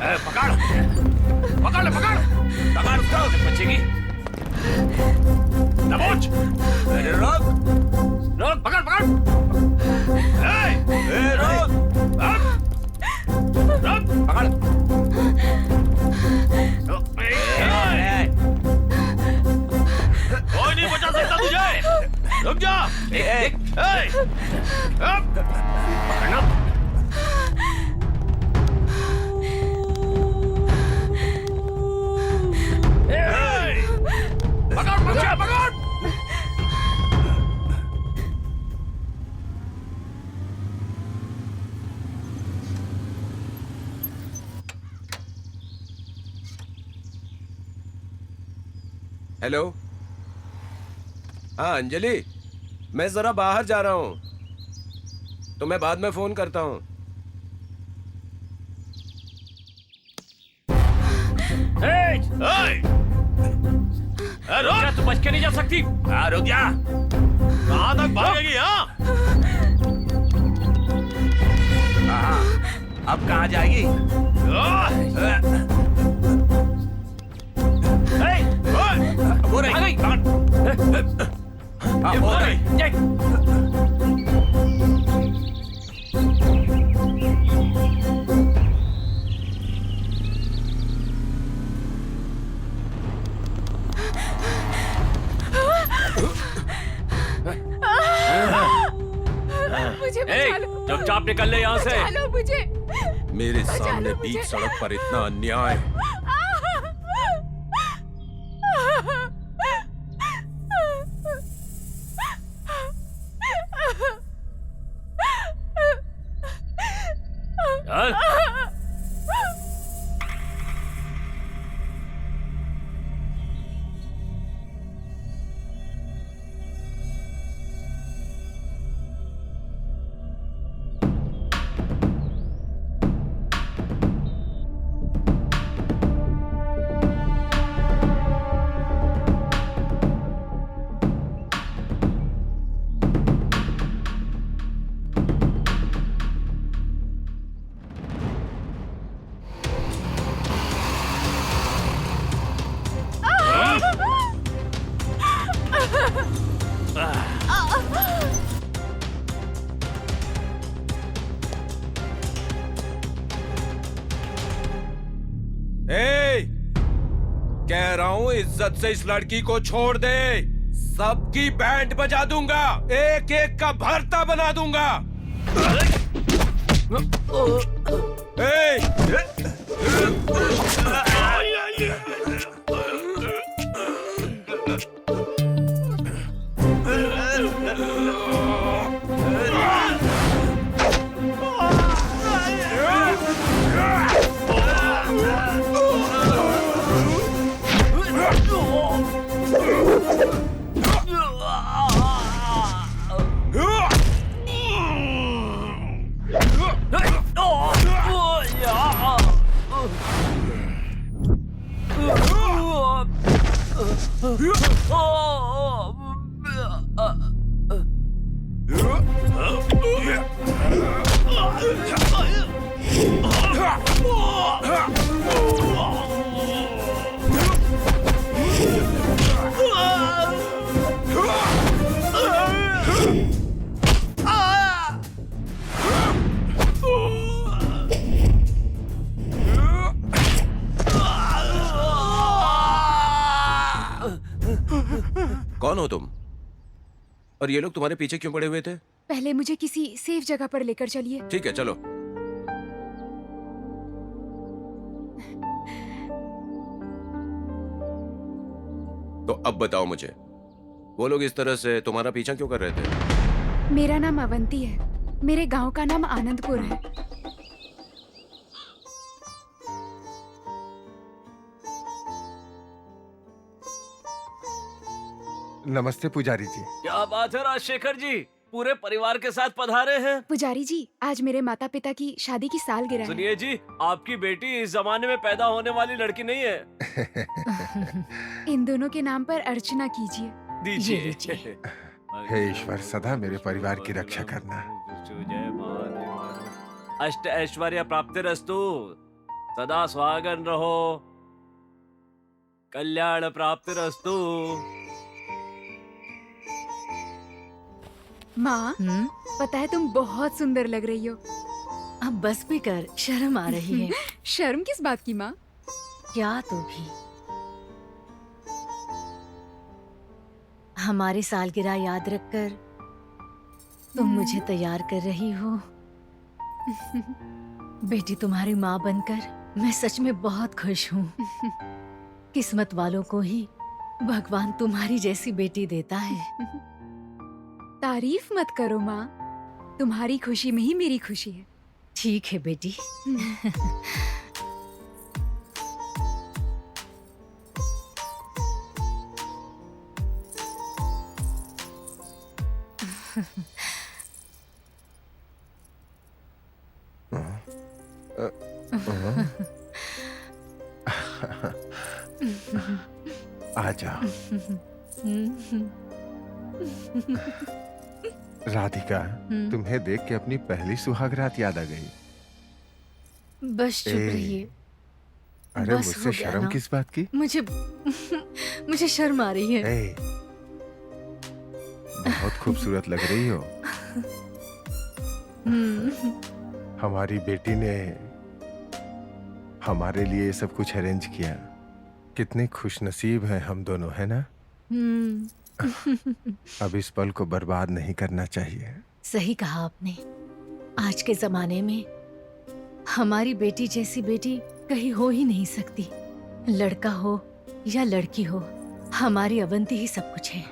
पकड़ पकड़ पकड़ पकड़ उसको, बचेगी। दबोच, अरे रोक रोक, पकड़ पकड़, रोक रोक, पकड़। कोई नहीं बचा सकता तुझे, रुक जा। पकड़ना। पकड़ पकड़ पकड़। हेलो, हाँ अंजलि, मैं जरा बाहर जा रहा हूँ, तो मैं बाद में फोन करता हूँ। रुक जा, तू बच के नहीं जा सकती। रुक जा, कहाँ तक भागेगी? अब कहाँ जाएगी? वो रही, वो रही। मुझे बचा लो। चुपचाप निकल ले यहाँ से। बचा लो मुझे। मेरे सामने बीच सड़क पर इतना अन्याय। कह रहा हूँ इज्जत से इस लड़की को छोड़ दे, सबकी बैंड बजा दूंगा, एक एक का भरता बना दूंगा। कौन हो तुम? और ये लोग तुम्हारे पीछे क्यों पड़े हुए थे? पहले मुझे किसी सेफ जगह पर लेकर चलिए। ठीक है चलो। तो अब बताओ मुझे, वो लोग इस तरह से तुम्हारा पीछा क्यों कर रहे थे? मेरा नाम अवंती है, मेरे गांव का नाम आनंदपुर है। नमस्ते पुजारी जी। क्या बात है राजशेखर जी, पूरे परिवार के साथ पधारे हैं। पुजारी जी, आज मेरे माता पिता की शादी की सालगिरह है। सुनिए जी, आपकी बेटी इस जमाने में पैदा होने वाली लड़की नहीं है। इन दोनों के नाम पर अर्चना कीजिए। दीजिए। हे ईश्वर, सदा मेरे परिवार की रक्षा करना। अष्ट ऐश्वर्य प्राप्तिरस्तु। सदा स्वागन रहो, कल्याण प्राप्तिरस्तु। माँ, पता है तुम बहुत सुंदर लग रही हो। अब बस भी कर, शर्म आ रही है। शर्म किस बात की माँ? क्या तू भी? हमारी सालगिरह याद रखकर तुम मुझे तैयार कर रही हो। बेटी, तुम्हारी माँ बनकर मैं सच में बहुत खुश हूँ। किस्मत वालों को ही भगवान तुम्हारी जैसी बेटी देता है। तारीफ मत करो माँ, तुम्हारी खुशी में ही मेरी खुशी है। ठीक है बेटी। आजा राधिका, तुम्हें देख के अपनी पहली सुहाग रात याद आ गई। बस चुप ए, रहिए। अरे बस मुझसे हो गया शर्म ना। किस बात की? मुझे शर्म आ रही है। ए, बहुत खूबसूरत लग रही हो। हमारी बेटी ने हमारे लिए ये सब कुछ अरेंज किया। कितने खुशनसीब हैं हम दोनों, है ना? अब इस पल को बर्बाद नहीं करना चाहिए। सही कहा आपने। आज के जमाने में हमारी बेटी जैसी बेटी कहीं हो ही नहीं सकती। लड़का हो या लड़की हो, हमारी अवंती ही सब कुछ है।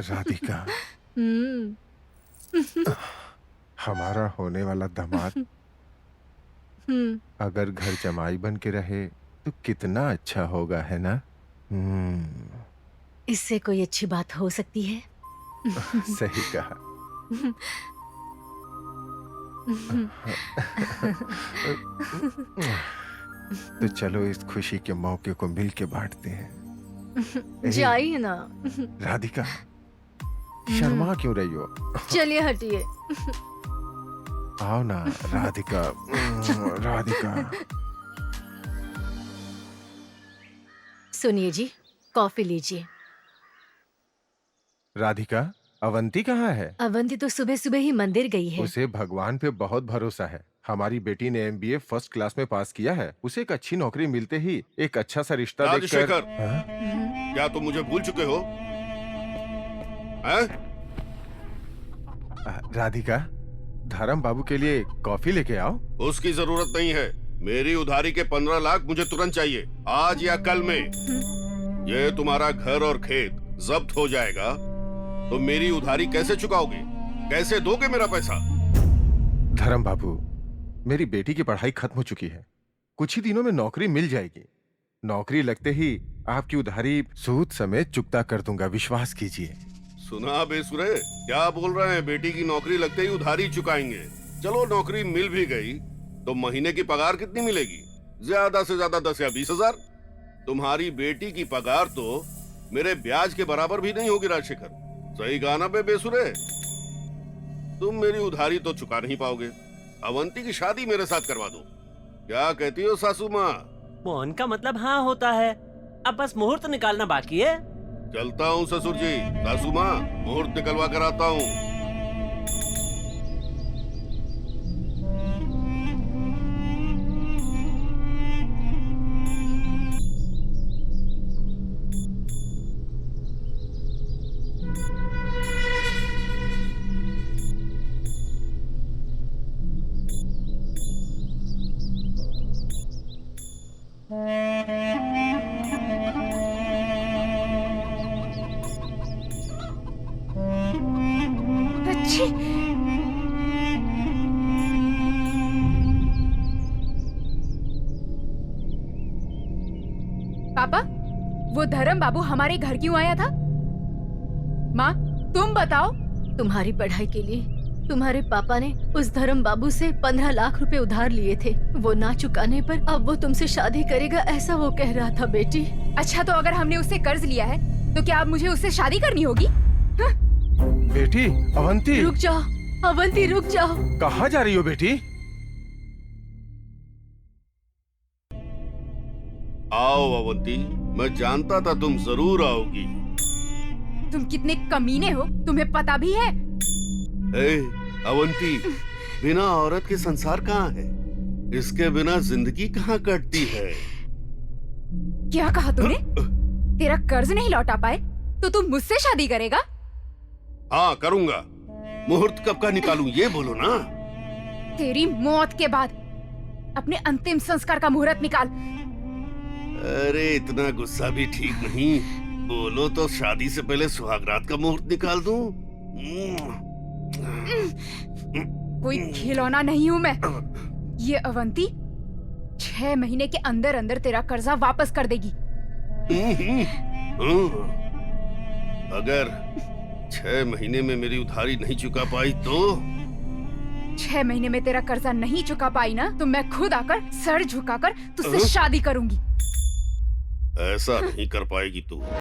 राधिका, हमारा होने वाला दामाद अगर घर जमाई बन के रहे तो कितना अच्छा होगा, है ना? इससे कोई अच्छी बात हो सकती है? सही कहा। तो चलो इस खुशी के मौके को मिलके बांटते हैं। जाइए ना। राधिका, शर्मा क्यों रही हो? चलिए हटिए। आओ ना राधिका। राधिका, सुनिए जी, कॉफी लीजिए। राधिका, अवंती कहाँ है? अवंती तो सुबह सुबह ही मंदिर गई है। उसे भगवान पे बहुत भरोसा है। हमारी बेटी ने MBA फर्स्ट क्लास में पास किया है। उसे एक अच्छी नौकरी मिलते ही एक अच्छा सा रिश्ता देखकर। राजशेखर, हाँ? क्या तुम मुझे भूल चुके हो? हैं? राधिका, धर्म बाबू के लिए कॉफी लेके आओ। उसकी जरूरत नहीं है। मेरी उधारी के 15 लाख मुझे तुरंत चाहिए, आज या कल में। ये तुम्हारा घर और खेत जब्त हो जाएगा तो मेरी उधारी कैसे चुकाओगे? कैसे दोगे मेरा पैसा? धर्म बाबू, मेरी बेटी की पढ़ाई खत्म हो चुकी है। कुछ ही दिनों में नौकरी मिल जाएगी। नौकरी लगते ही आपकी उधारी सूद समेत चुकता कर दूंगा, विश्वास कीजिए। सुना बेसुरे, क्या बोल रहे हैं? बेटी की नौकरी लगते ही उधारी चुकाएंगे? चलो नौकरी मिल भी गई तो महीने की पगार कितनी मिलेगी? ज्यादा से ज्यादा 10 या 20 हजार। तुम्हारी बेटी की पगार तो मेरे ब्याज के बराबर भी नहीं होगी राजशेखर। सही कहा ना बेसुरे? तुम मेरी उधारी तो चुका नहीं पाओगे। अवंती की शादी मेरे साथ करवा दो। क्या कहती हो सासू माँ? मोहन का मतलब हाँ होता है। अब बस मुहूर्त निकालना बाकी है। चलता हूँ ससुर जी। सासू माँ, मुहूर्त निकलवा कर आता हूँ। अच्छी। पापा, वो धर्म बाबू हमारे घर क्यों आया था? माँ, तुम बताओ। तुम्हारी पढ़ाई के लिए तुम्हारे पापा ने उस धर्म बाबू से 15 लाख रुपए उधार लिए थे। वो ना चुकाने पर अब वो तुमसे शादी करेगा, ऐसा वो कह रहा था बेटी। अच्छा, तो अगर हमने उससे कर्ज लिया है तो क्या अब मुझे उससे शादी करनी होगी? बेटी, अवंती। रुक जाओ, अवंती रुक जाओ। कहाँ जा रही हो बेटी? आओ अवंती, मैं जानता था तुम जरूर आओगी। तुम कितने कमीने हो, तुम्हें पता भी है? ए, अवंती, बिना औरत के संसार कहाँ है? इसके बिना जिंदगी कहाँ कटती है? क्या कहा तूने? तेरा कर्ज नहीं लौटा पाए तो तू मुझसे शादी करेगा? हाँ करूंगा। मुहूर्त कब का निकालूं ये बोलो ना। तेरी मौत के बाद अपने अंतिम संस्कार का मुहूर्त निकाल। अरे इतना गुस्सा भी ठीक नहीं। बोलो तो शादी से पहले सुहागरात का मुहूर्त निकाल दूं। कोई खिलौना नहीं हूँ मैं। ये अवंती 6 महीने के अंदर अंदर तेरा कर्जा वापस कर देगी। अगर 6 महीने में मेरी उधारी नहीं चुका पाई तो? 6 महीने में तेरा कर्जा नहीं चुका पाई ना तो मैं खुद आकर सर झुकाकर तुझसे शादी करूंगी। ऐसा नहीं कर पाएगी तू।